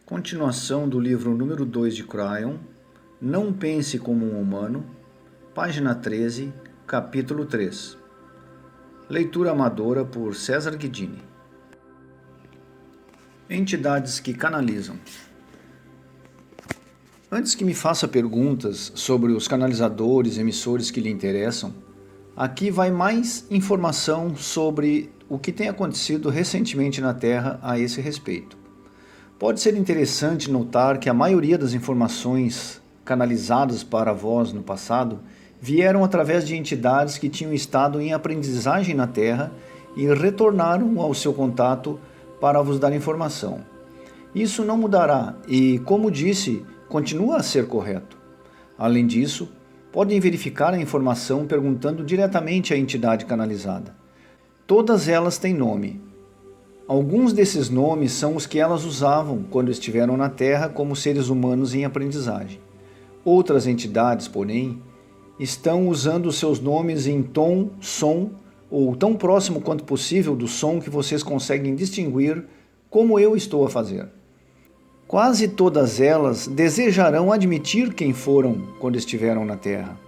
Continuação do livro número 2 de Cryon, Não Pense como um Humano, página 13, capítulo 3. Leitura amadora por César Guidini. Entidades que canalizam. Antes que me faça perguntas sobre os canalizadores, emissores que lhe interessam, aqui vai mais informação sobre o que tem acontecido recentemente na Terra a esse respeito. Pode ser interessante notar que a maioria das informações canalizadas para vós no passado vieram através de entidades que tinham estado em aprendizagem na Terra e retornaram ao seu contato para vos dar informação. Isso não mudará e, como disse, continua a ser correto. Além disso, podem verificar a informação perguntando diretamente à entidade canalizada. Todas elas têm nome. Alguns desses nomes são os que elas usavam quando estiveram na Terra como seres humanos em aprendizagem. Outras entidades, porém, estão usando seus nomes em tom, som ou tão próximo quanto possível do som que vocês conseguem distinguir, como eu estou a fazer. Quase todas elas desejarão admitir quem foram quando estiveram na Terra.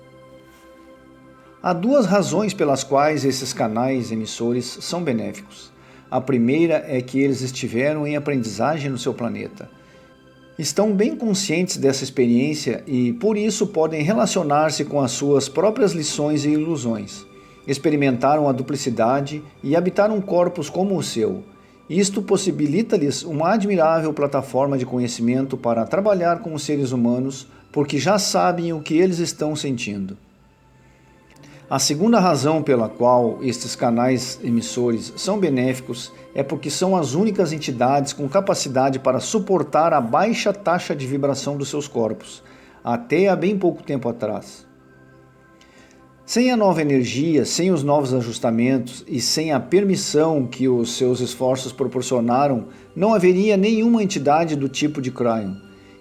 Há duas razões pelas quais esses canais emissores são benéficos. A primeira é que eles estiveram em aprendizagem no seu planeta. Estão bem conscientes dessa experiência e, por isso, podem relacionar-se com as suas próprias lições e ilusões. Experimentaram a duplicidade e habitaram corpos como o seu. Isto possibilita-lhes uma admirável plataforma de conhecimento para trabalhar com os seres humanos, porque já sabem o que eles estão sentindo. A segunda razão pela qual estes canais emissores são benéficos é porque são as únicas entidades com capacidade para suportar a baixa taxa de vibração dos seus corpos, até há bem pouco tempo atrás. Sem a nova energia, sem os novos ajustamentos e sem a permissão que os seus esforços proporcionaram, não haveria nenhuma entidade do tipo de Cryon.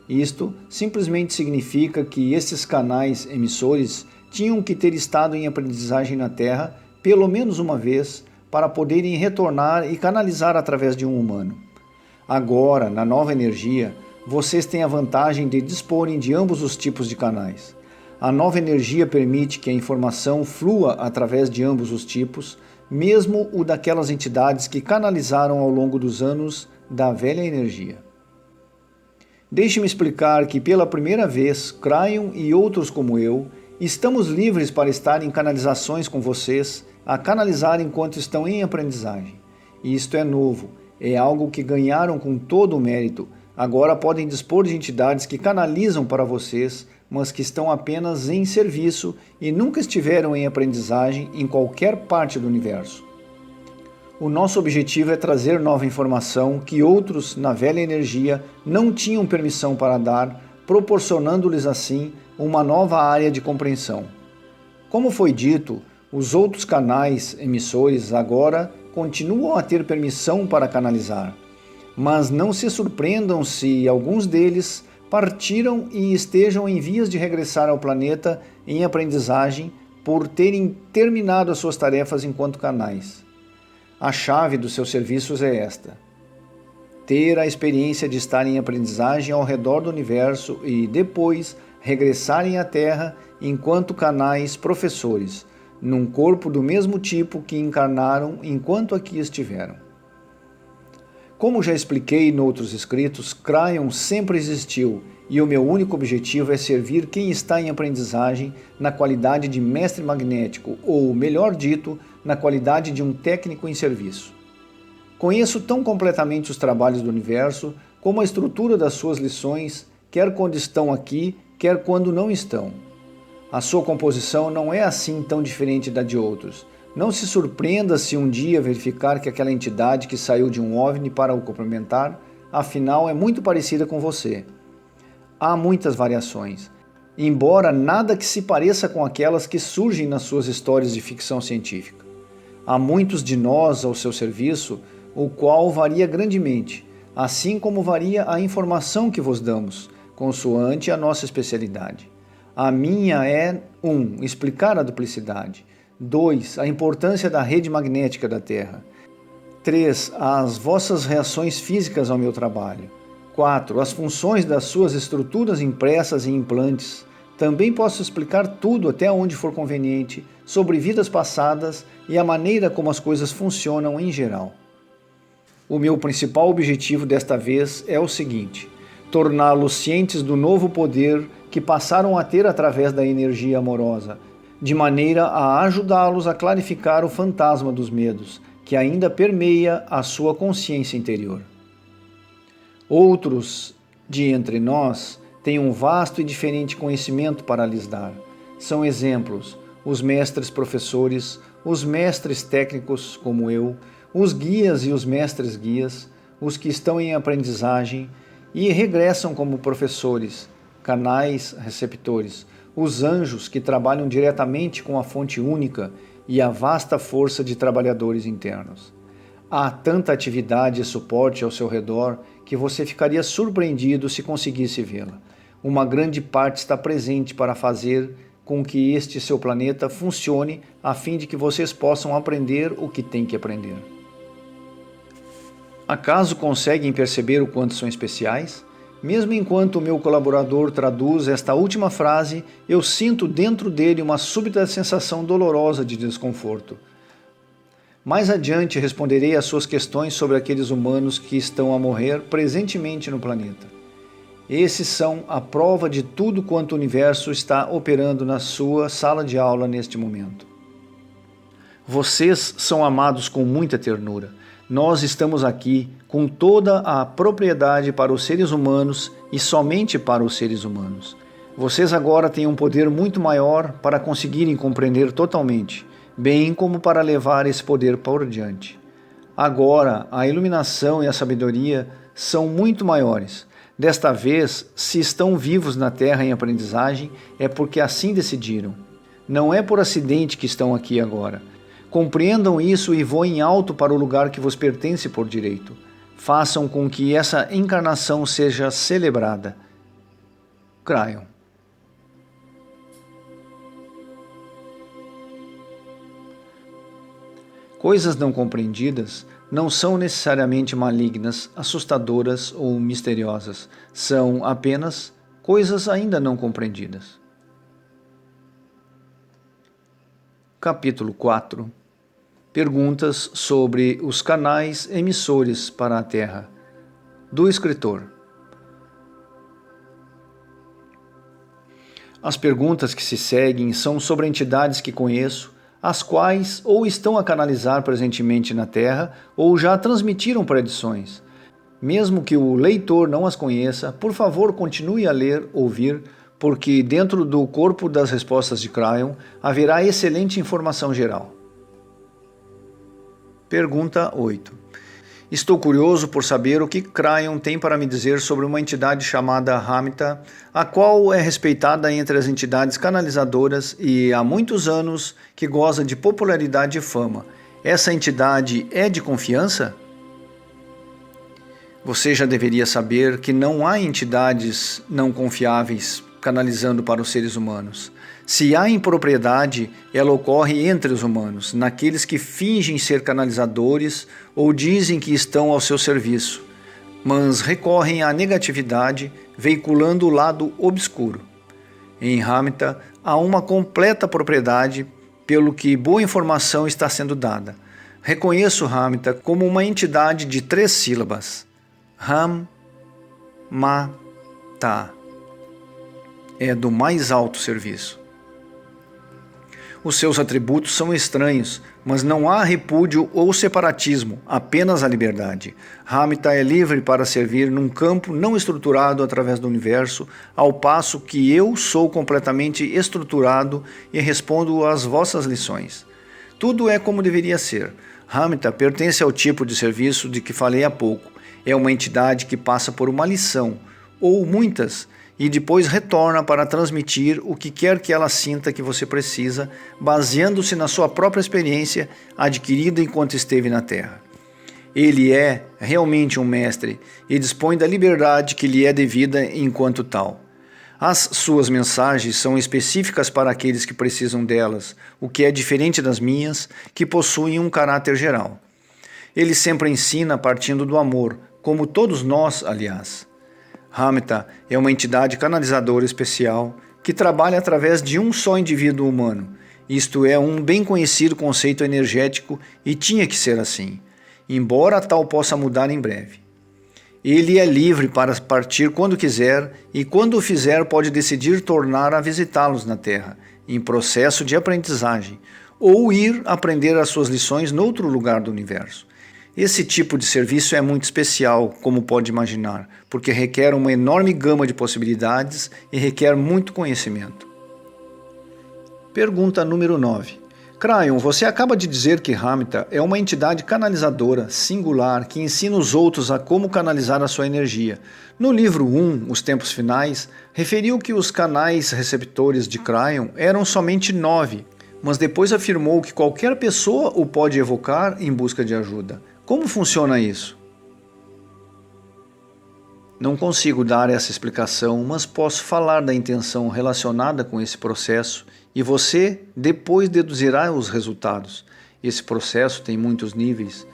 Isto simplesmente significa que estes canais emissores tinham que ter estado em aprendizagem na Terra pelo menos uma vez para poderem retornar e canalizar através de um humano. Agora, na nova energia, vocês têm a vantagem de disporem de ambos os tipos de canais. A nova energia permite que a informação flua através de ambos os tipos, mesmo o daquelas entidades que canalizaram ao longo dos anos da velha energia. Deixe-me explicar que pela primeira vez, Cryon e outros como eu, estamos livres para estar em canalizações com vocês, a canalizar enquanto estão em aprendizagem. E isto é novo, é algo que ganharam com todo o mérito. Agora podem dispor de entidades que canalizam para vocês, mas que estão apenas em serviço e nunca estiveram em aprendizagem em qualquer parte do universo. O nosso objetivo é trazer nova informação que outros, na velha energia, não tinham permissão para dar, proporcionando-lhes assim uma nova área de compreensão. Como foi dito, os outros canais emissores agora continuam a ter permissão para canalizar, mas não se surpreendam se alguns deles partiram e estejam em vias de regressar ao planeta em aprendizagem por terem terminado as suas tarefas enquanto canais. A chave dos seus serviços é esta: ter a experiência de estar em aprendizagem ao redor do universo e, depois, regressarem à Terra enquanto canais professores, num corpo do mesmo tipo que encarnaram enquanto aqui estiveram. Como já expliquei em outros escritos, Cryon sempre existiu e o meu único objetivo é servir quem está em aprendizagem na qualidade de mestre magnético, ou, melhor dito, na qualidade de um técnico em serviço. Conheço tão completamente os trabalhos do universo como a estrutura das suas lições, quer quando estão aqui, quer quando não estão. A sua composição não é assim tão diferente da de outros. Não se surpreenda se um dia verificar que aquela entidade que saiu de um OVNI para o cumprimentar, afinal é muito parecida com você. Há muitas variações, embora nada que se pareça com aquelas que surgem nas suas histórias de ficção científica. Há muitos de nós ao seu serviço, o qual varia grandemente, assim como varia a informação que vos damos, consoante a nossa especialidade. A minha é 1. Explicar a duplicidade. 2. A importância da rede magnética da Terra. 3. As vossas reações físicas ao meu trabalho. 4. As funções das suas estruturas impressas e implantes. Também posso explicar tudo até onde for conveniente sobre vidas passadas e a maneira como as coisas funcionam em geral. O meu principal objetivo desta vez é o seguinte: torná-los cientes do novo poder que passaram a ter através da energia amorosa, de maneira a ajudá-los a clarificar o fantasma dos medos, que ainda permeia a sua consciência interior. Outros de entre nós têm um vasto e diferente conhecimento para lhes dar. São exemplos: os mestres professores, os mestres técnicos como eu, os guias e os mestres guias, os que estão em aprendizagem e regressam como professores, canais receptores, os anjos que trabalham diretamente com a fonte única e a vasta força de trabalhadores internos. Há tanta atividade e suporte ao seu redor que você ficaria surpreendido se conseguisse vê-la. Uma grande parte está presente para fazer com que este seu planeta funcione a fim de que vocês possam aprender o que têm que aprender. Acaso conseguem perceber o quanto são especiais? Mesmo enquanto o meu colaborador traduz esta última frase, eu sinto dentro dele uma súbita sensação dolorosa de desconforto. Mais adiante responderei às suas questões sobre aqueles humanos que estão a morrer presentemente no planeta. Esses são a prova de tudo quanto o universo está operando na sua sala de aula neste momento. Vocês são amados com muita ternura. Nós estamos aqui com toda a propriedade para os seres humanos e somente para os seres humanos. Vocês agora têm um poder muito maior para conseguirem compreender totalmente, bem como para levar esse poder por diante. Agora, a iluminação e a sabedoria são muito maiores. Desta vez, se estão vivos na Terra em aprendizagem, é porque assim decidiram. Não é por acidente que estão aqui agora. Compreendam isso e voem alto para o lugar que vos pertence por direito. Façam com que essa encarnação seja celebrada. Cryon. Coisas não compreendidas não são necessariamente malignas, assustadoras ou misteriosas. São apenas coisas ainda não compreendidas. Capítulo 4. Perguntas sobre os canais emissores para a Terra. Do escritor. As perguntas que se seguem são sobre entidades que conheço, as quais ou estão a canalizar presentemente na Terra ou já transmitiram predições. Mesmo que o leitor não as conheça, por favor continue a ler, ouvir, porque dentro do corpo das respostas de Cryon haverá excelente informação geral. Pergunta 8. Estou curioso por saber o que Cryon tem para me dizer sobre uma entidade chamada Hamita, a qual é respeitada entre as entidades canalizadoras e há muitos anos que goza de popularidade e fama. Essa entidade é de confiança? Você já deveria saber que não há entidades não confiáveis canalizando para os seres humanos. Se há impropriedade, ela ocorre entre os humanos, naqueles que fingem ser canalizadores ou dizem que estão ao seu serviço, mas recorrem à negatividade, veiculando o lado obscuro. Em Hamita, há uma completa propriedade, pelo que boa informação está sendo dada. Reconheço Hamita como uma entidade de 3 sílabas. Ham-ma-ta. É do mais alto serviço. Os seus atributos são estranhos, mas não há repúdio ou separatismo, apenas a liberdade. Hamita é livre para servir num campo não estruturado através do universo, ao passo que eu sou completamente estruturado e respondo às vossas lições. Tudo é como deveria ser. Hamita pertence ao tipo de serviço de que falei há pouco. É uma entidade que passa por uma lição, ou muitas, e depois retorna para transmitir o que quer que ela sinta que você precisa, baseando-se na sua própria experiência adquirida enquanto esteve na Terra. Ele é realmente um mestre e dispõe da liberdade que lhe é devida enquanto tal. As suas mensagens são específicas para aqueles que precisam delas, o que é diferente das minhas, que possuem um caráter geral. Ele sempre ensina partindo do amor, como todos nós, aliás. Hamta é uma entidade canalizadora especial que trabalha através de um só indivíduo humano. Isto é um bem conhecido conceito energético e tinha que ser assim, embora tal possa mudar em breve. Ele é livre para partir quando quiser e quando o fizer pode decidir tornar a visitá-los na Terra, em processo de aprendizagem, ou ir aprender as suas lições noutro lugar do universo. Esse tipo de serviço é muito especial, como pode imaginar, porque requer uma enorme gama de possibilidades e requer muito conhecimento. Pergunta número 9. Cryon, você acaba de dizer que Hamta é uma entidade canalizadora, singular, que ensina os outros a como canalizar a sua energia. No livro 1, Os Tempos Finais, referiu que os canais receptores de Cryon eram somente 9, mas depois afirmou que qualquer pessoa o pode evocar em busca de ajuda. Como funciona isso? Não consigo dar essa explicação, mas posso falar da intenção relacionada com esse processo e você depois deduzirá os resultados. Esse processo tem muitos níveis.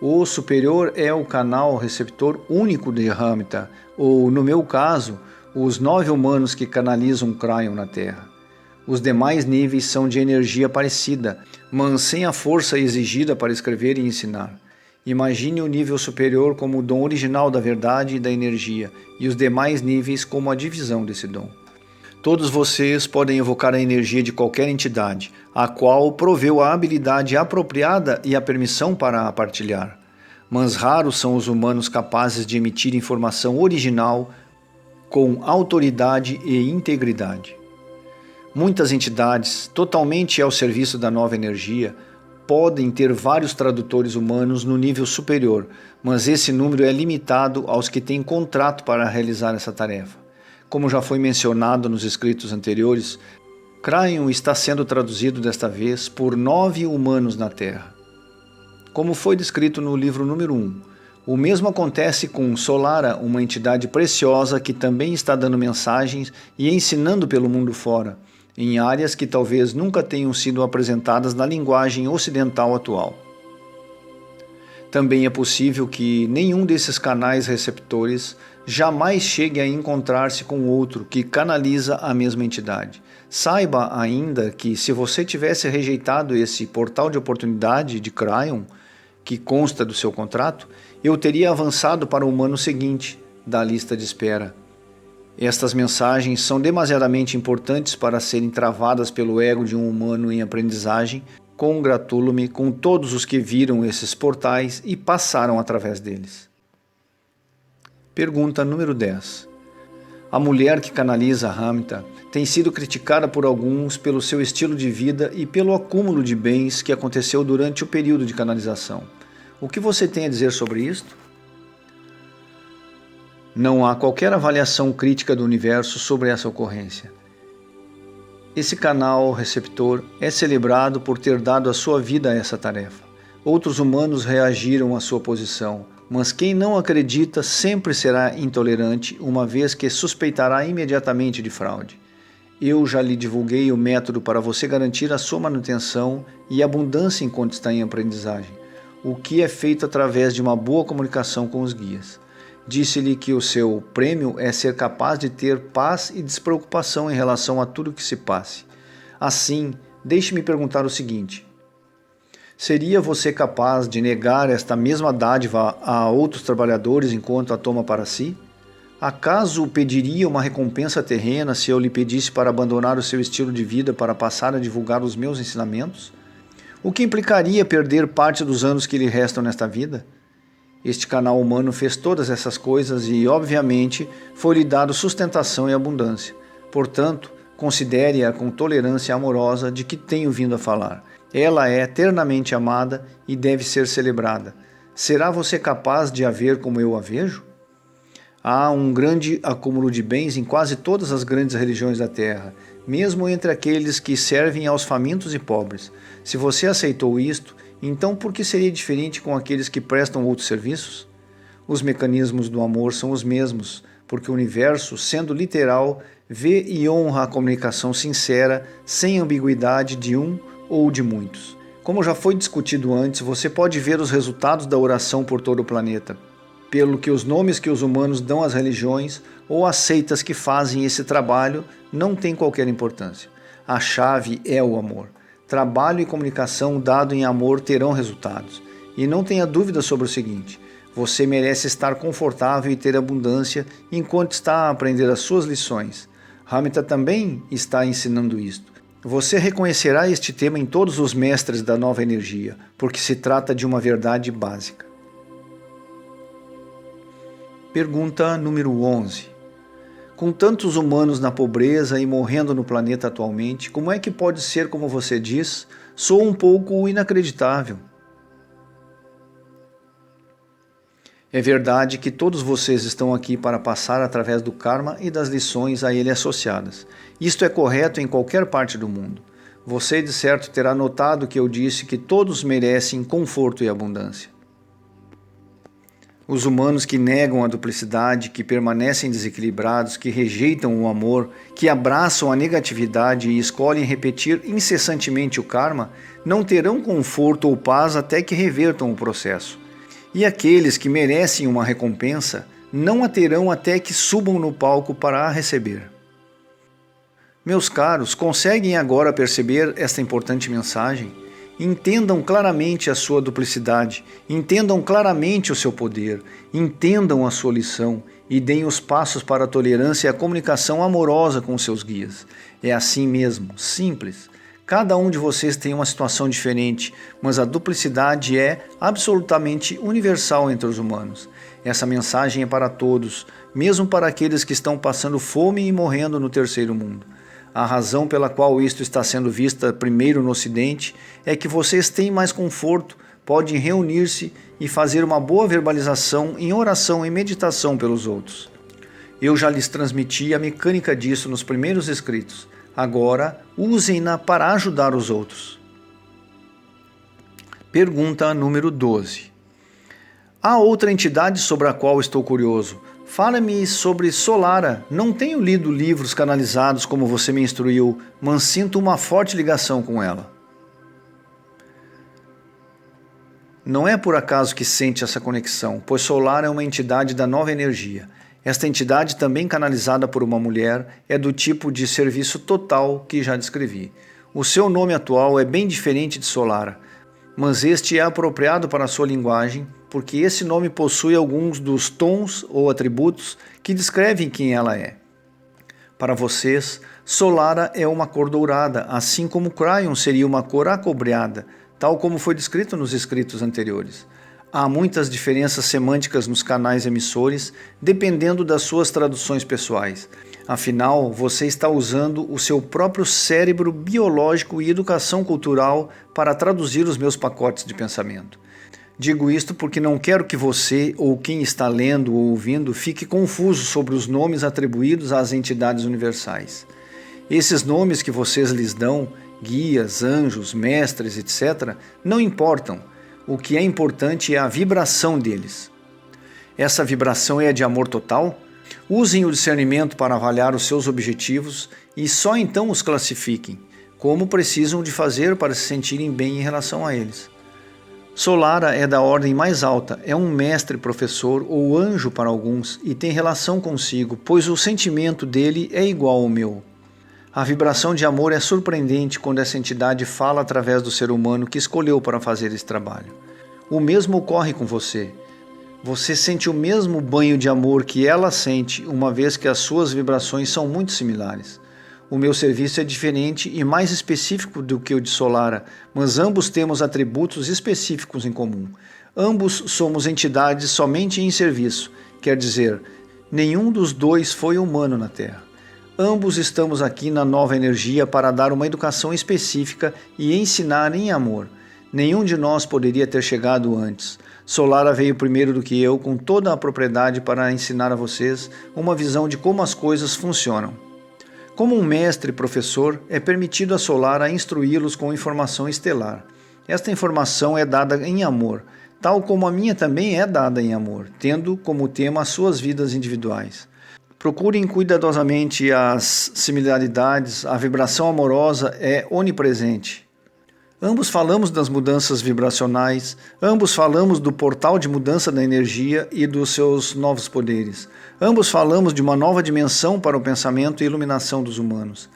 O superior é o canal receptor único de Hamta, ou, no meu caso, os 9 humanos que canalizam Cryon na Terra. Os demais níveis são de energia parecida, mas sem a força exigida para escrever e ensinar. Imagine o nível superior como o dom original da verdade e da energia, e os demais níveis como a divisão desse dom. Todos vocês podem evocar a energia de qualquer entidade, a qual proveu a habilidade apropriada e a permissão para a partilhar. Mas raros são os humanos capazes de emitir informação original com autoridade e integridade. Muitas entidades, totalmente ao serviço da nova energia, podem ter vários tradutores humanos no nível superior, mas esse número é limitado aos que têm contrato para realizar essa tarefa. Como já foi mencionado nos escritos anteriores, Cryon está sendo traduzido desta vez por 9 humanos na Terra. Como foi descrito no livro número 1, o mesmo acontece com Solara, uma entidade preciosa que também está dando mensagens e ensinando pelo mundo fora, em áreas que talvez nunca tenham sido apresentadas na linguagem ocidental atual. Também é possível que nenhum desses canais receptores jamais chegue a encontrar-se com outro que canaliza a mesma entidade. Saiba ainda que se você tivesse rejeitado esse portal de oportunidade de Cryon, que consta do seu contrato, eu teria avançado para o humano seguinte da lista de espera. Estas mensagens são demasiadamente importantes para serem travadas pelo ego de um humano em aprendizagem. Congratulo-me com todos os que viram esses portais e passaram através deles. Pergunta número 10. A mulher que canaliza Hamta tem sido criticada por alguns pelo seu estilo de vida e pelo acúmulo de bens que aconteceu durante o período de canalização. O que você tem a dizer sobre isto? Não há qualquer avaliação crítica do universo sobre essa ocorrência. Esse canal receptor é celebrado por ter dado a sua vida a essa tarefa. Outros humanos reagiram à sua posição, mas quem não acredita sempre será intolerante, uma vez que suspeitará imediatamente de fraude. Eu já lhe divulguei o método para você garantir a sua manutenção e abundância enquanto está em aprendizagem, o que é feito através de uma boa comunicação com os guias. Disse-lhe que o seu prêmio é ser capaz de ter paz e despreocupação em relação a tudo que se passe. Assim, deixe-me perguntar o seguinte: seria você capaz de negar esta mesma dádiva a outros trabalhadores enquanto a toma para si? Acaso pediria uma recompensa terrena se eu lhe pedisse para abandonar o seu estilo de vida para passar a divulgar os meus ensinamentos? O que implicaria perder parte dos anos que lhe restam nesta vida? Este canal humano fez todas essas coisas e, obviamente, foi-lhe dado sustentação e abundância. Portanto, considere-a com tolerância amorosa de que tenho vindo a falar. Ela é eternamente amada e deve ser celebrada. Será você capaz de a ver como eu a vejo? Há um grande acúmulo de bens em quase todas as grandes religiões da Terra, mesmo entre aqueles que servem aos famintos e pobres. Se você aceitou isto, então por que seria diferente com aqueles que prestam outros serviços? Os mecanismos do amor são os mesmos, porque o universo, sendo literal, vê e honra a comunicação sincera, sem ambiguidade de um ou de muitos. Como já foi discutido antes, você pode ver os resultados da oração por todo o planeta. pelo que os nomes que os humanos dão às religiões ou às seitas que fazem esse trabalho não tem qualquer importância. A chave é o amor. Trabalho e comunicação dado em amor terão resultados. E não tenha dúvida sobre o seguinte: você merece estar confortável e ter abundância enquanto está a aprender as suas lições. Ramita também está ensinando isto. Você reconhecerá este tema em todos os mestres da nova energia, porque se trata de uma verdade básica. Pergunta número 11. Com tantos humanos na pobreza e morrendo no planeta atualmente, como é que pode ser como você diz? Sou um pouco inacreditável. É verdade que todos vocês estão aqui para passar através do karma e das lições a ele associadas. Isto é correto em qualquer parte do mundo. Você, de certo, terá notado que eu disse que todos merecem conforto e abundância. Os humanos que negam a duplicidade, que permanecem desequilibrados, que rejeitam o amor, que abraçam a negatividade e escolhem repetir incessantemente o karma, não terão conforto ou paz até que revertam o processo. E aqueles que merecem uma recompensa não a terão até que subam no palco para a receber. Meus caros, conseguem agora perceber esta importante mensagem? Entendam claramente a sua duplicidade, entendam claramente o seu poder, entendam a sua lição e deem os passos para a tolerância e a comunicação amorosa com seus guias. É assim mesmo, simples. Cada um de vocês tem uma situação diferente, mas a duplicidade é absolutamente universal entre os humanos. Essa mensagem é para todos, mesmo para aqueles que estão passando fome e morrendo no terceiro mundo. A razão pela qual isto está sendo vista primeiro no Ocidente é que vocês têm mais conforto, podem reunir-se e fazer uma boa verbalização em oração e meditação pelos outros. Eu já lhes transmiti a mecânica disso nos primeiros escritos. Agora, usem-na para ajudar os outros. Pergunta número 12. Há outra entidade sobre a qual estou curioso. Fala-me sobre Solara. Não tenho lido livros canalizados como você me instruiu, mas sinto uma forte ligação com ela. Não é por acaso que sente essa conexão, pois Solara é uma entidade da nova energia. Esta entidade, também canalizada por uma mulher, é do tipo de serviço total que já descrevi. O seu nome atual é bem diferente de Solara, mas este é apropriado para a sua linguagem, porque esse nome possui alguns dos tons ou atributos que descrevem quem ela é. Para vocês, Solara é uma cor dourada, assim como Cryon seria uma cor acobreada, tal como foi descrito nos escritos anteriores. Há muitas diferenças semânticas nos canais emissores, dependendo das suas traduções pessoais. Afinal, você está usando o seu próprio cérebro biológico e educação cultural para traduzir os meus pacotes de pensamento. Digo isto porque não quero que você, ou quem está lendo ou ouvindo, fique confuso sobre os nomes atribuídos às entidades universais. Esses nomes que vocês lhes dão, guias, anjos, mestres, etc., não importam. O que é importante é a vibração deles. Essa vibração é de amor total? Usem o discernimento para avaliar os seus objetivos e só então os classifiquem, como precisam de fazer para se sentirem bem em relação a eles. Solara é da ordem mais alta, é um mestre, professor ou anjo para alguns e tem relação consigo, pois o sentimento dele é igual ao meu. A vibração de amor é surpreendente quando essa entidade fala através do ser humano que escolheu para fazer esse trabalho. O mesmo ocorre com você. Você sente o mesmo banho de amor que ela sente, uma vez que as suas vibrações são muito similares. O meu serviço é diferente e mais específico do que o de Solara, mas ambos temos atributos específicos em comum. Ambos somos entidades somente em serviço, quer dizer, nenhum dos dois foi humano na Terra. Ambos estamos aqui na nova energia para dar uma educação específica e ensinar em amor. Nenhum de nós poderia ter chegado antes. Solara veio primeiro do que eu, com toda a propriedade para ensinar a vocês uma visão de como as coisas funcionam. Como um mestre e professor, é permitido a Solara instruí-los com informação estelar. Esta informação é dada em amor, tal como a minha também é dada em amor, tendo como tema as suas vidas individuais. Procurem cuidadosamente as similaridades, a vibração amorosa é onipresente. Ambos falamos das mudanças vibracionais, ambos falamos do portal de mudança da energia e dos seus novos poderes. Ambos falamos de uma nova dimensão para o pensamento e iluminação dos humanos.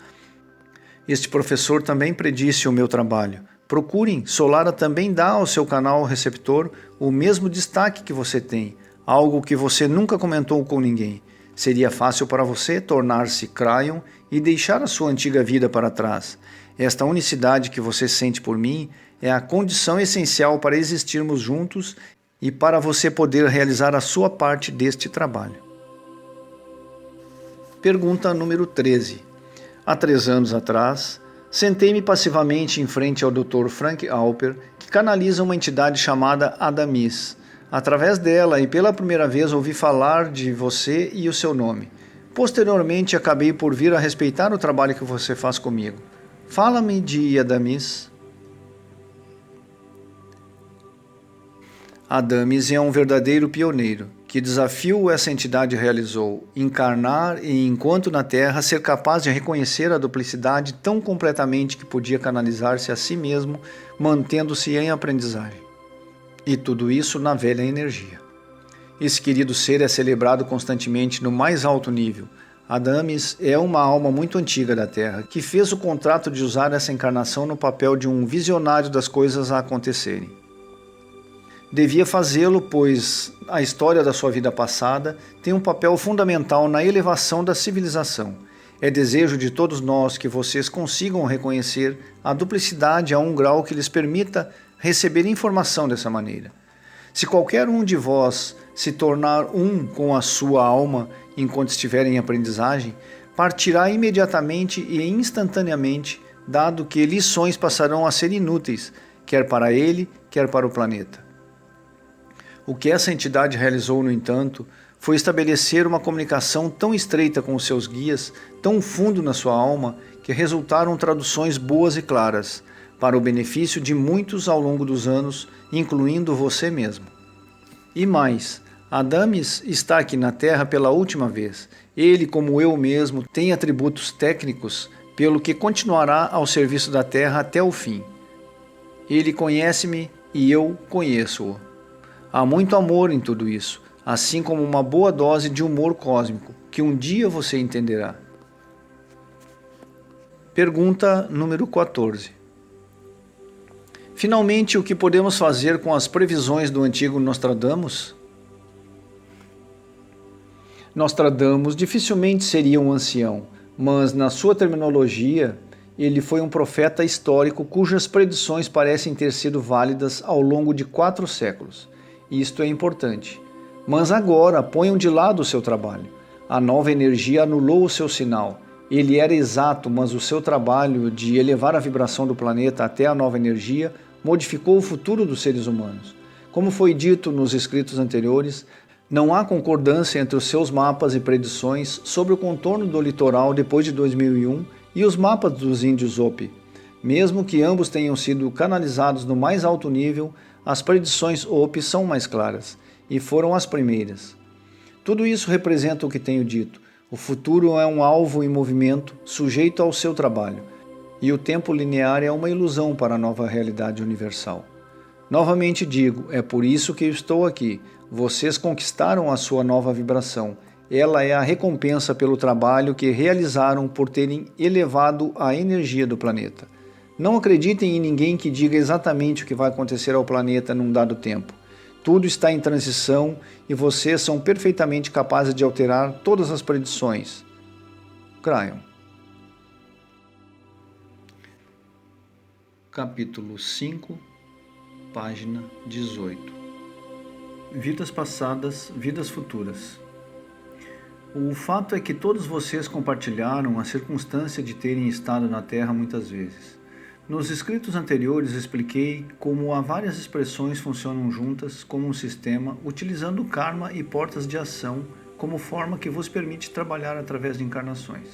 Este professor também predisse o meu trabalho. Procurem, Solara também dá ao seu canal receptor o mesmo destaque que você tem, algo que você nunca comentou com ninguém. Seria fácil para você tornar-se Cryon e deixar a sua antiga vida para trás. Esta unicidade que você sente por mim é a condição essencial para existirmos juntos e para você poder realizar a sua parte deste trabalho. Pergunta número 13. Há 3 anos atrás, sentei-me passivamente em frente ao Dr. Frank Alper, que canaliza uma entidade chamada Adamis. Através dela e pela primeira vez ouvi falar de você e o seu nome. Posteriormente acabei por vir a respeitar o trabalho que você faz comigo. Fala-me de Adamis. Adamis é um verdadeiro pioneiro. Que desafio essa entidade realizou? Encarnar e, enquanto na Terra, ser capaz de reconhecer a duplicidade tão completamente que podia canalizar-se a si mesmo, mantendo-se em aprendizagem. E tudo isso na velha energia. Esse querido ser é celebrado constantemente no mais alto nível. Adamis é uma alma muito antiga da Terra, que fez o contrato de usar essa encarnação no papel de um visionário das coisas a acontecerem. Devia fazê-lo, pois a história da sua vida passada tem um papel fundamental na elevação da civilização. É desejo de todos nós que vocês consigam reconhecer a duplicidade a um grau que lhes permita receber informação dessa maneira. Se qualquer um de vós se tornar um com a sua alma enquanto estiver em aprendizagem, partirá imediatamente e instantaneamente, dado que lições passarão a ser inúteis, quer para ele, quer para o planeta. O que essa entidade realizou, no entanto, foi estabelecer uma comunicação tão estreita com os seus guias, tão fundo na sua alma, que resultaram traduções boas e claras, para o benefício de muitos ao longo dos anos, incluindo você mesmo. E mais, Adamis está aqui na Terra pela última vez. Ele, como eu mesmo, tem atributos técnicos, pelo que continuará ao serviço da Terra até o fim. Ele conhece-me e eu conheço-o. Há muito amor em tudo isso, assim como uma boa dose de humor cósmico, que um dia você entenderá. Pergunta número 14. Finalmente, o que podemos fazer com as previsões do antigo Nostradamus? Nostradamus dificilmente seria um ancião, mas na sua terminologia, ele foi um profeta histórico cujas predições parecem ter sido válidas ao longo de 4 séculos. Isto é importante. Mas agora ponham de lado o seu trabalho. A nova energia anulou o seu sinal. Ele era exato, mas o seu trabalho de elevar a vibração do planeta até a nova energia modificou o futuro dos seres humanos. Como foi dito nos escritos anteriores, não há concordância entre os seus mapas e predições sobre o contorno do litoral depois de 2001 e os mapas dos índios Hopi. Mesmo que ambos tenham sido canalizados no mais alto nível, as predições Hopi são mais claras, e foram as primeiras. Tudo isso representa o que tenho dito. O futuro é um alvo em movimento, sujeito ao seu trabalho, e o tempo linear é uma ilusão para a nova realidade universal. Novamente digo, é por isso que eu estou aqui. Vocês conquistaram a sua nova vibração. Ela é a recompensa pelo trabalho que realizaram por terem elevado a energia do planeta. Não acreditem em ninguém que diga exatamente o que vai acontecer ao planeta num dado tempo. Tudo está em transição e vocês são perfeitamente capazes de alterar todas as predições. Cryon. Capítulo 5, página 18. Vidas passadas, vidas futuras. O fato é que todos vocês compartilharam a circunstância de terem estado na Terra muitas vezes. Nos escritos anteriores expliquei como há várias expressões funcionam juntas como um sistema, utilizando o karma e portas de ação como forma que vos permite trabalhar através de encarnações.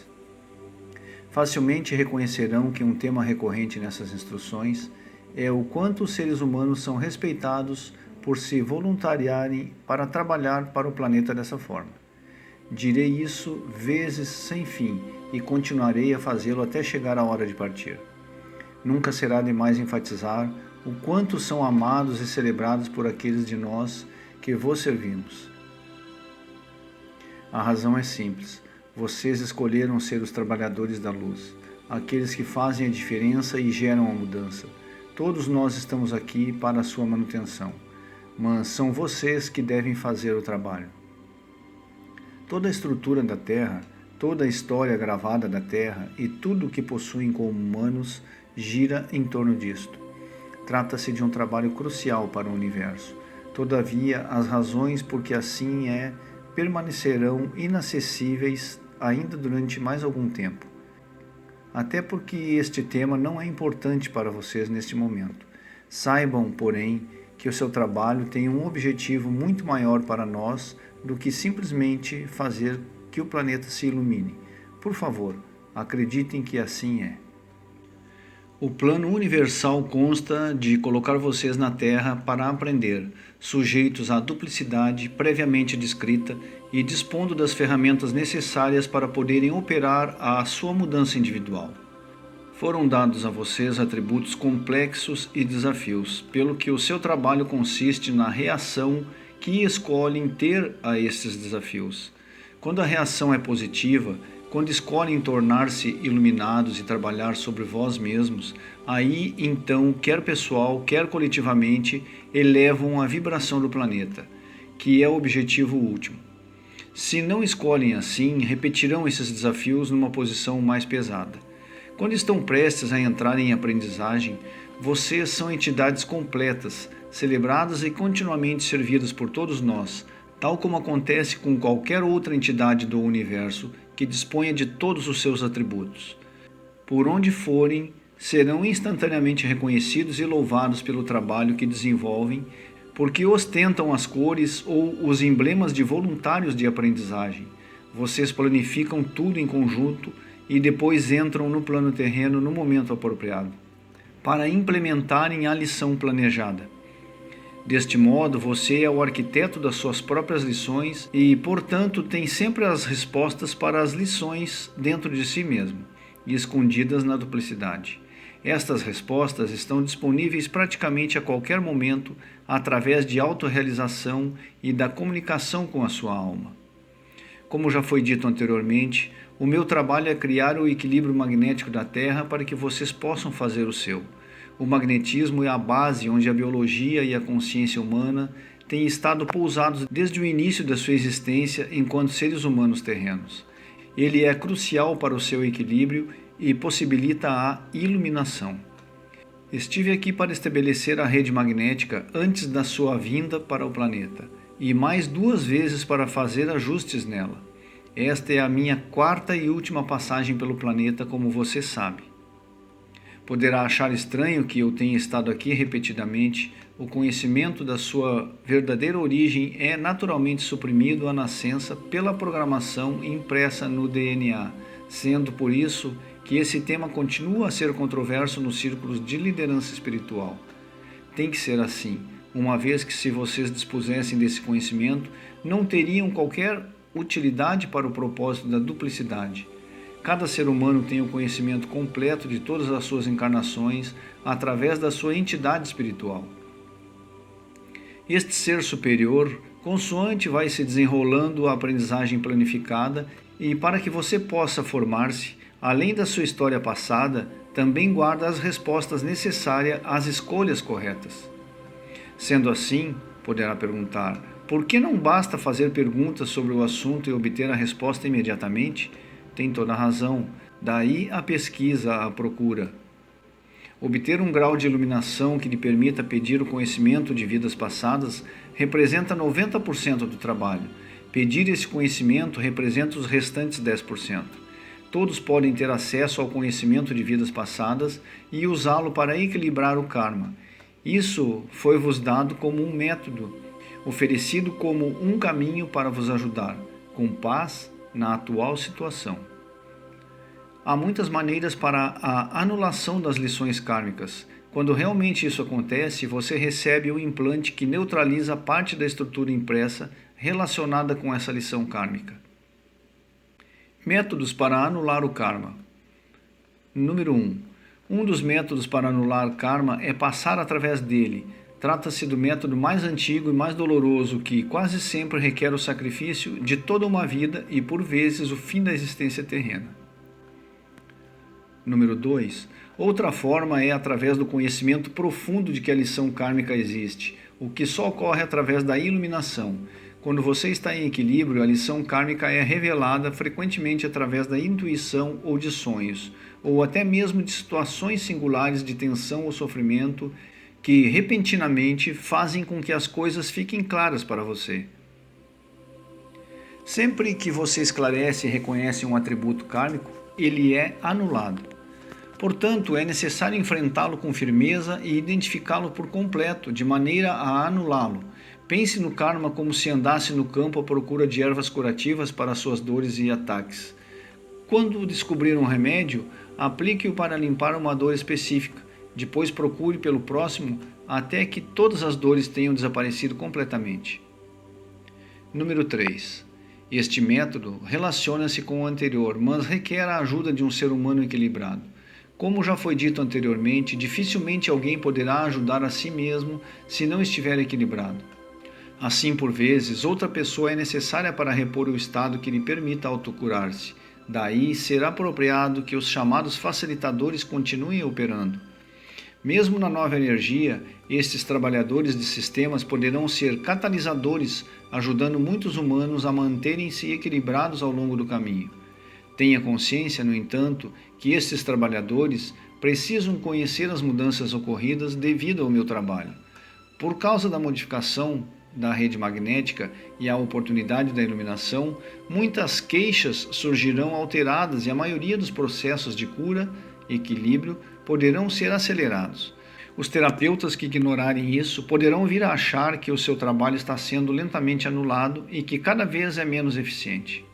Facilmente reconhecerão que um tema recorrente nessas instruções é o quanto os seres humanos são respeitados por se voluntariarem para trabalhar para o planeta dessa forma. Direi isso vezes sem fim e continuarei a fazê-lo até chegar a hora de partir. Nunca será demais enfatizar o quanto são amados e celebrados por aqueles de nós que vos servimos. A razão é simples. Vocês escolheram ser os trabalhadores da luz, aqueles que fazem a diferença e geram a mudança. Todos nós estamos aqui para a sua manutenção, mas são vocês que devem fazer o trabalho. Toda a estrutura da Terra, toda a história gravada da Terra e tudo o que possuem como humanos gira em torno disto. Trata-se de um trabalho crucial para o universo. Todavia, as razões por que assim é permanecerão inacessíveis ainda durante mais algum tempo. Até porque este tema não é importante para vocês neste momento. Saibam, porém, que o seu trabalho tem um objetivo muito maior para nós do que simplesmente fazer que o planeta se ilumine. Por favor, acreditem que assim é. O plano universal consta de colocar vocês na Terra para aprender, sujeitos à duplicidade previamente descrita e dispondo das ferramentas necessárias para poderem operar a sua mudança individual. Foram dados a vocês atributos complexos e desafios, pelo que o seu trabalho consiste na reação que escolhem ter a esses desafios. Quando a reação é positiva, quando escolhem tornar-se iluminados e trabalhar sobre vós mesmos, aí então, quer pessoal, quer coletivamente, elevam a vibração do planeta, que é o objetivo último. Se não escolhem assim, repetirão esses desafios numa posição mais pesada. Quando estão prestes a entrar em aprendizagem, vocês são entidades completas, celebradas e continuamente servidas por todos nós, tal como acontece com qualquer outra entidade do universo que disponha de todos os seus atributos. Por onde forem, serão instantaneamente reconhecidos e louvados pelo trabalho que desenvolvem, porque ostentam as cores ou os emblemas de voluntários de aprendizagem. Vocês planificam tudo em conjunto e depois entram no plano terreno no momento apropriado, para implementarem a lição planejada. Deste modo, você é o arquiteto das suas próprias lições e, portanto, tem sempre as respostas para as lições dentro de si mesmo e escondidas na duplicidade. Estas respostas estão disponíveis praticamente a qualquer momento através de autorrealização e da comunicação com a sua alma. Como já foi dito anteriormente, o meu trabalho é criar o equilíbrio magnético da Terra para que vocês possam fazer o seu. O magnetismo é a base onde a biologia e a consciência humana têm estado pousados desde o início da sua existência enquanto seres humanos terrenos. Ele é crucial para o seu equilíbrio e possibilita a iluminação. Estive aqui para estabelecer a rede magnética antes da sua vinda para o planeta, e mais 2 vezes para fazer ajustes nela. Esta é a minha 4ª e última passagem pelo planeta, como você sabe. Poderá achar estranho que eu tenha estado aqui repetidamente. O conhecimento da sua verdadeira origem é naturalmente suprimido à nascença pela programação impressa no DNA, sendo por isso que esse tema continua a ser controverso nos círculos de liderança espiritual. Tem que ser assim, uma vez que se vocês dispusessem desse conhecimento, não teriam qualquer utilidade para o propósito da duplicidade. Cada ser humano tem o conhecimento completo de todas as suas encarnações através da sua entidade espiritual. Este ser superior, consoante vai se desenrolando a aprendizagem planificada, e para que você possa formar-se, além da sua história passada, também guarda as respostas necessárias às escolhas corretas. Sendo assim, poderá perguntar, por que não basta fazer perguntas sobre o assunto e obter a resposta imediatamente? Tem toda a razão, daí a pesquisa, a procura. Obter um grau de iluminação que lhe permita pedir o conhecimento de vidas passadas representa 90% do trabalho. Pedir esse conhecimento representa os restantes 10%. Todos podem ter acesso ao conhecimento de vidas passadas e usá-lo para equilibrar o karma. Isso foi-vos dado como um método, oferecido como um caminho para vos ajudar, com paz, na atual situação. Há muitas maneiras para a anulação das lições kármicas. Quando realmente isso acontece, você recebe o implante que neutraliza parte da estrutura impressa relacionada com essa lição kármica. Métodos para anular o karma. Número 1. Um dos métodos para anular karma é passar através dele. Trata-se do método mais antigo e mais doloroso que quase sempre requer o sacrifício de toda uma vida e, por vezes, o fim da existência terrena. Número 2. Outra forma é através do conhecimento profundo de que a lição kármica existe, o que só ocorre através da iluminação. Quando você está em equilíbrio, a lição kármica é revelada frequentemente através da intuição ou de sonhos, ou até mesmo de situações singulares de tensão ou sofrimento que repentinamente fazem com que as coisas fiquem claras para você. Sempre que você esclarece e reconhece um atributo kármico, ele é anulado. Portanto, é necessário enfrentá-lo com firmeza e identificá-lo por completo, de maneira a anulá-lo. Pense no karma como se andasse no campo à procura de ervas curativas para suas dores e ataques. Quando descobrir um remédio, aplique-o para limpar uma dor específica. Depois procure pelo próximo até que todas as dores tenham desaparecido completamente. Número 3. Este método relaciona-se com o anterior, mas requer a ajuda de um ser humano equilibrado. Como já foi dito anteriormente, dificilmente alguém poderá ajudar a si mesmo se não estiver equilibrado. Assim, por vezes, outra pessoa é necessária para repor o estado que lhe permita autocurar-se. Daí, será apropriado que os chamados facilitadores continuem operando. Mesmo na nova energia, estes trabalhadores de sistemas poderão ser catalisadores, ajudando muitos humanos a manterem-se equilibrados ao longo do caminho. Tenha consciência, no entanto, que estes trabalhadores precisam conhecer as mudanças ocorridas devido ao meu trabalho. Por causa da modificação da rede magnética e a oportunidade da iluminação, muitas queixas surgirão alteradas e a maioria dos processos de cura e equilíbrio poderão ser acelerados. Os terapeutas que ignorarem isso poderão vir a achar que o seu trabalho está sendo lentamente anulado e que cada vez é menos eficiente.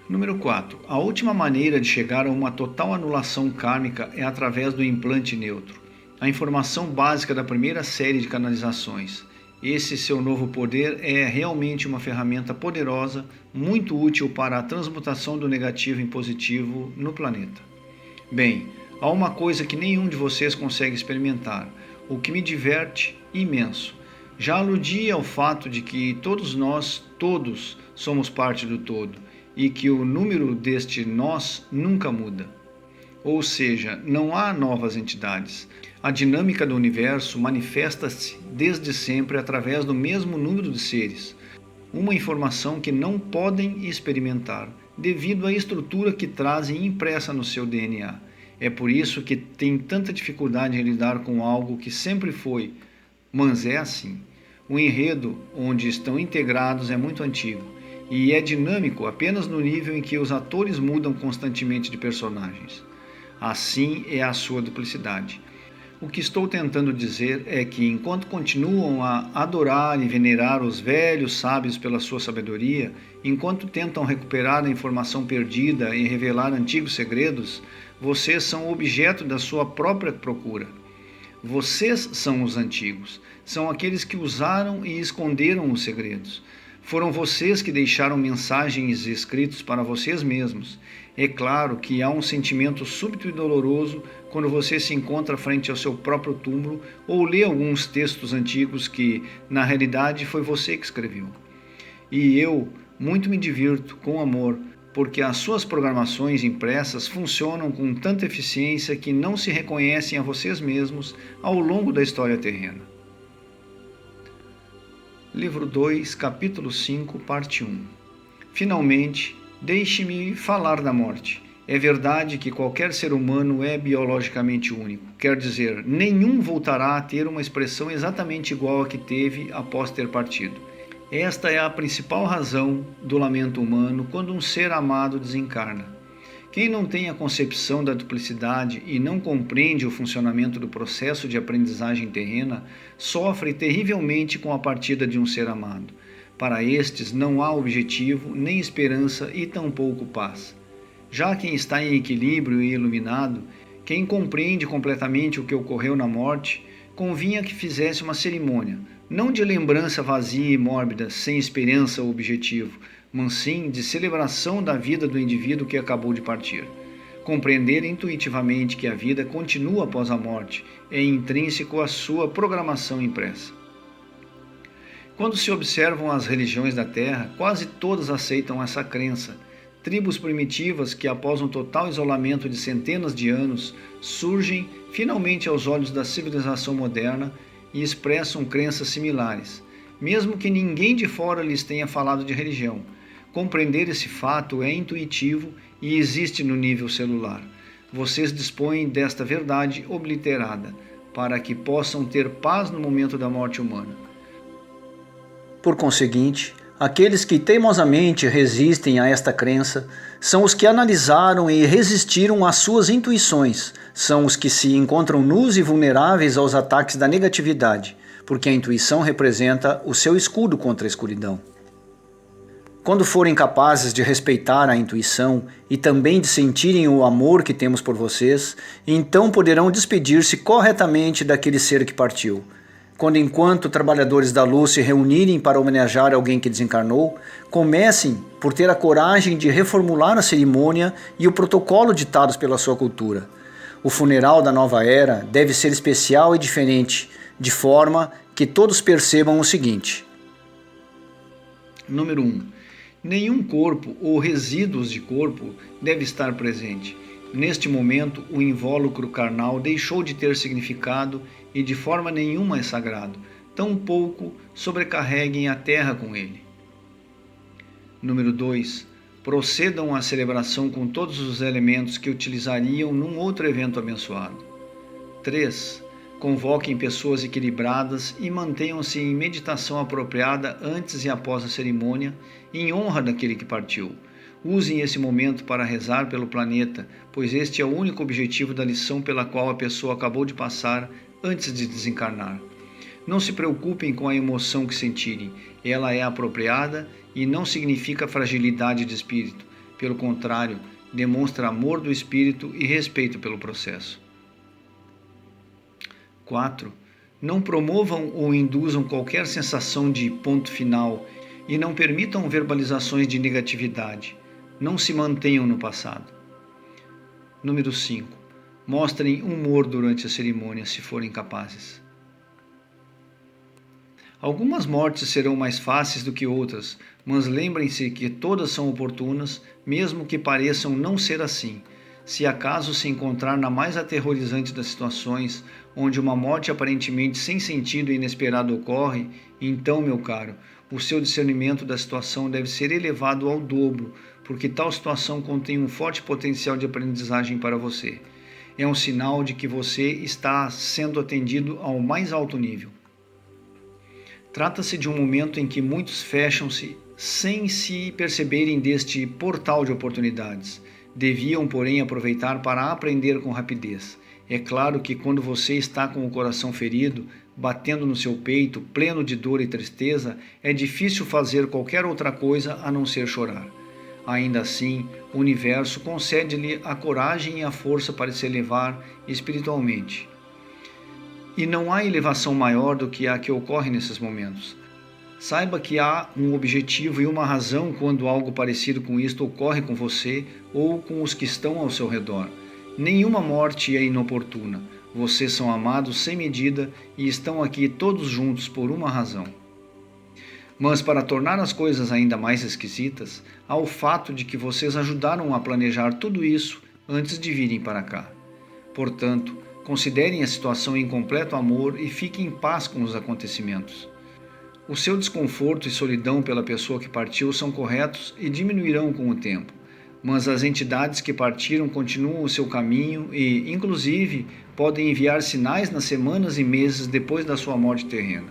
Número 4. A última maneira de chegar a uma total anulação kármica é através do implante neutro, a informação básica da primeira série de canalizações. Esse seu novo poder é realmente uma ferramenta poderosa, muito útil para a transmutação do negativo em positivo no planeta. Bem, há uma coisa que nenhum de vocês consegue experimentar, o que me diverte imenso. Já aludi ao fato de que todos nós, somos parte do todo, e que o número deste nós nunca muda. Ou seja, não há novas entidades. A dinâmica do universo manifesta-se desde sempre através do mesmo número de seres, uma informação que não podem experimentar, devido à estrutura que trazem impressa no seu DNA. É por isso que tem tanta dificuldade em lidar com algo que sempre foi, mas é assim. O enredo onde estão integrados é muito antigo, e é dinâmico apenas no nível em que os atores mudam constantemente de personagens. Assim é a sua duplicidade. O que estou tentando dizer é que, enquanto continuam a adorar e venerar os velhos sábios pela sua sabedoria, enquanto tentam recuperar a informação perdida e revelar antigos segredos, vocês são objeto da sua própria procura. Vocês são os antigos, são aqueles que usaram e esconderam os segredos. Foram vocês que deixaram mensagens escritos para vocês mesmos. É claro que há um sentimento súbito e doloroso quando você se encontra frente ao seu próprio túmulo ou lê alguns textos antigos que, na realidade, foi você que escreveu. E eu muito me divirto com amor, porque as suas programações impressas funcionam com tanta eficiência que não se reconhecem a vocês mesmos ao longo da história terrena. Livro 2, capítulo 5, parte 1. Finalmente, deixe-me falar da morte. É verdade que qualquer ser humano é biologicamente único. Quer dizer, nenhum voltará a ter uma expressão exatamente igual à que teve após ter partido. Esta é a principal razão do lamento humano quando um ser amado desencarna. Quem não tem a concepção da duplicidade e não compreende o funcionamento do processo de aprendizagem terrena, sofre terrivelmente com a partida de um ser amado. Para estes não há objetivo, nem esperança e tampouco paz. Já quem está em equilíbrio e iluminado, quem compreende completamente o que ocorreu na morte, convinha que fizesse uma cerimônia, não de lembrança vazia e mórbida, sem esperança ou objetivo, mas sim de celebração da vida do indivíduo que acabou de partir. Compreender intuitivamente que a vida continua após a morte é intrínseco à sua programação impressa. Quando se observam as religiões da Terra, quase todas aceitam essa crença. Tribos primitivas que, após um total isolamento de centenas de anos, surgem finalmente aos olhos da civilização moderna e expressam crenças similares, mesmo que ninguém de fora lhes tenha falado de religião. Compreender esse fato é intuitivo e existe no nível celular. Vocês dispõem desta verdade obliterada, para que possam ter paz no momento da morte humana. Por conseguinte, aqueles que teimosamente resistem a esta crença são os que analisaram e resistiram às suas intuições, são os que se encontram nus e vulneráveis aos ataques da negatividade, porque a intuição representa o seu escudo contra a escuridão. Quando forem capazes de respeitar a intuição e também de sentirem o amor que temos por vocês, então poderão despedir-se corretamente daquele ser que partiu. Quando, enquanto trabalhadores da luz se reunirem para homenagear alguém que desencarnou, comecem por ter a coragem de reformular a cerimônia e o protocolo ditados pela sua cultura. O funeral da nova era deve ser especial e diferente, de forma que todos percebam o seguinte. Número 1. Nenhum corpo ou resíduos de corpo deve estar presente. Neste momento, o invólucro carnal deixou de ter significado e de forma nenhuma é sagrado. Tampouco sobrecarreguem a terra com ele. Número 2. Procedam à celebração com todos os elementos que utilizariam num outro evento abençoado. 3. Convoquem pessoas equilibradas e mantenham-se em meditação apropriada antes e após a cerimônia, em honra daquele que partiu. Usem esse momento para rezar pelo planeta, pois este é o único objetivo da lição pela qual a pessoa acabou de passar antes de desencarnar. Não se preocupem com a emoção que sentirem, ela é apropriada e não significa fragilidade de espírito. Pelo contrário, demonstra amor do espírito e respeito pelo processo. 4. Não promovam ou induzam qualquer sensação de ponto final e não permitam verbalizações de negatividade. Não se mantenham no passado. Número 5. Mostrem humor durante a cerimônia, se forem capazes. Algumas mortes serão mais fáceis do que outras, mas lembrem-se que todas são oportunas, mesmo que pareçam não ser assim. Se acaso se encontrar na mais aterrorizante das situações, onde uma morte aparentemente sem sentido e inesperado ocorre, então, meu caro, o seu discernimento da situação deve ser elevado ao dobro, porque tal situação contém um forte potencial de aprendizagem para você. É um sinal de que você está sendo atendido ao mais alto nível. Trata-se de um momento em que muitos fecham-se sem se perceberem deste portal de oportunidades. Deviam, porém, aproveitar para aprender com rapidez. É claro que quando você está com o coração ferido, batendo no seu peito, pleno de dor e tristeza, é difícil fazer qualquer outra coisa a não ser chorar. Ainda assim, o universo concede-lhe a coragem e a força para se elevar espiritualmente. E não há elevação maior do que a que ocorre nesses momentos. Saiba que há um objetivo e uma razão quando algo parecido com isto ocorre com você ou com os que estão ao seu redor. Nenhuma morte é inoportuna. Vocês são amados sem medida e estão aqui todos juntos por uma razão. Mas para tornar as coisas ainda mais esquisitas, há o fato de que vocês ajudaram a planejar tudo isso antes de virem para cá. Portanto, considerem a situação em completo amor e fiquem em paz com os acontecimentos. O seu desconforto e solidão pela pessoa que partiu são corretos e diminuirão com o tempo, mas as entidades que partiram continuam o seu caminho e, inclusive, podem enviar sinais nas semanas e meses depois da sua morte terrena.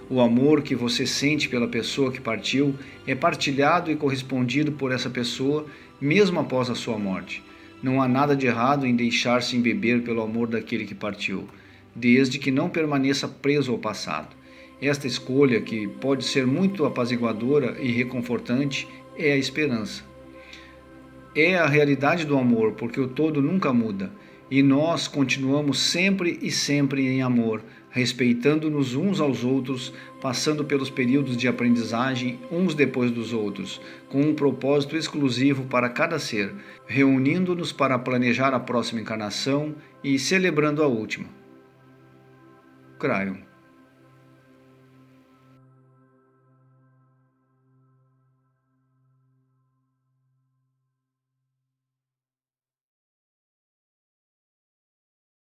O amor que você sente pela pessoa que partiu é partilhado e correspondido por essa pessoa mesmo após a sua morte. Não há nada de errado em deixar-se embeber pelo amor daquele que partiu, desde que não permaneça preso ao passado. Esta escolha, que pode ser muito apaziguadora e reconfortante, é a esperança. É a realidade do amor, porque o todo nunca muda. E nós continuamos sempre e sempre em amor, respeitando-nos uns aos outros, passando pelos períodos de aprendizagem uns depois dos outros, com um propósito exclusivo para cada ser, reunindo-nos para planejar a próxima encarnação e celebrando a última. Cryon.